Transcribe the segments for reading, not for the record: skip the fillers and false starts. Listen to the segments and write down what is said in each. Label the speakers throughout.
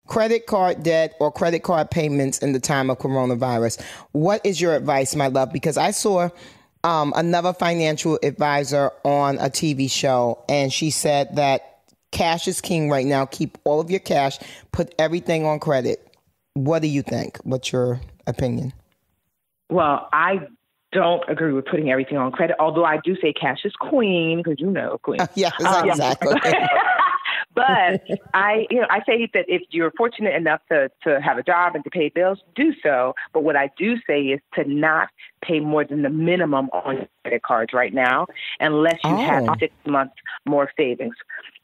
Speaker 1: credit card debt or credit card payments in the time of coronavirus. What is your advice, my love? Because I saw another financial advisor on a TV show, and she said that cash is king right now. Keep all of your cash, put everything on credit. What do you think? What's your opinion?
Speaker 2: Well, I don't agree with putting everything on credit, although I do say cash is queen, because you know queen.
Speaker 1: Yes, exactly.
Speaker 2: But I say that if you're fortunate enough to have a job and to pay bills, do so. But what I do say is to not pay more than the minimum on your credit cards right now, unless you have 6 months more savings.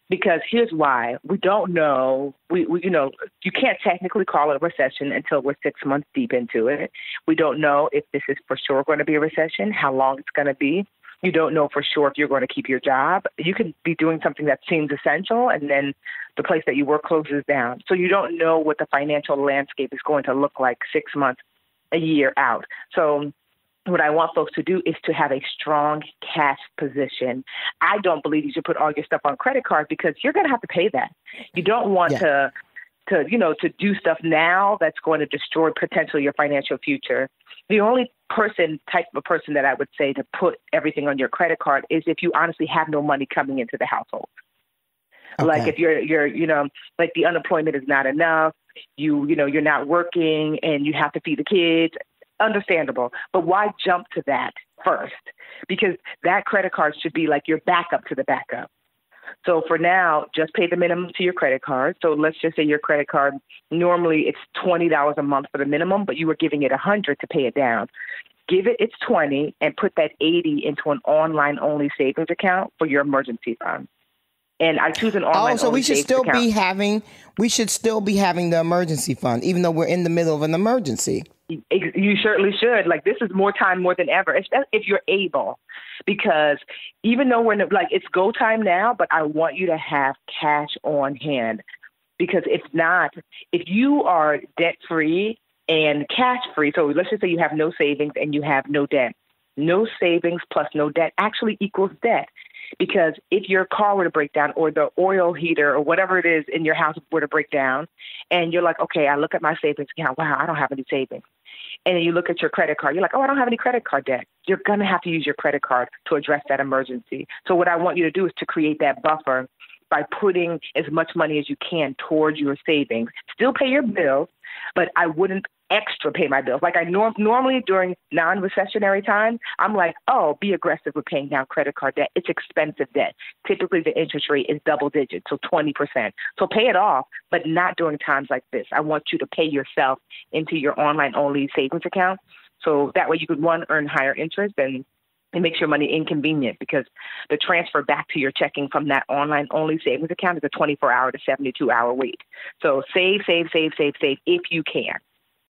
Speaker 2: Because here's why. We don't know. You can't technically call it a recession until we're 6 months deep into it. We don't know if this is for sure going to be a recession, how long it's going to be. You don't know for sure if you're going to keep your job. You could be doing something that seems essential, and then the place that you work closes down. So you don't know what the financial landscape is going to look like 6 months, a year out. So what I want folks to do is to have a strong cash position. I don't believe you should put all your stuff on credit cards, because you're going to have to pay that. You don't want to do stuff now that's going to destroy potentially your financial future. The only type of person that I would say to put everything on your credit card is if you honestly have no money coming into the household. Okay. Like if you're like the unemployment is not enough, you're not working and you have to feed the kids. Understandable. But why jump to that first? Because that credit card should be like your backup to the backup. So for now, just pay the minimum to your credit card. So let's just say your credit card, normally it's $20 a month for the minimum, but you were giving it $100 to pay it down. Give it its $20 and put that $80 into an online-only savings account for your emergency fund. And I choose an online.
Speaker 1: So we should still be having the emergency fund, even though we're in the middle of an emergency.
Speaker 2: You certainly should. Like, this is more time more than ever, especially if you're able, because even though it's go time now, but I want you to have cash on hand, because if you are debt free and cash free, so let's just say you have no savings and you have no debt. No savings plus no debt actually equals debt. Because if your car were to break down, or the oil heater or whatever it is in your house were to break down, and you're like, okay, I look at my savings account, wow, I don't have any savings. And then you look at your credit card, you're like, oh, I don't have any credit card debt. You're going to have to use your credit card to address that emergency. So what I want you to do is to create that buffer by putting as much money as you can towards your savings. Still pay your bills, but I wouldn't extra pay my bills. Like I normally during non-recessionary times, I'm like, oh, be aggressive with paying down credit card debt. It's expensive debt. Typically the interest rate is double digits, so 20%. So pay it off, but not during times like this. I want you to pay yourself into your online-only savings account. So that way you could, one, earn higher interest, and it makes your money inconvenient, because the transfer back to your checking from that online-only savings account is a 24-hour to 72-hour wait. So save if you can.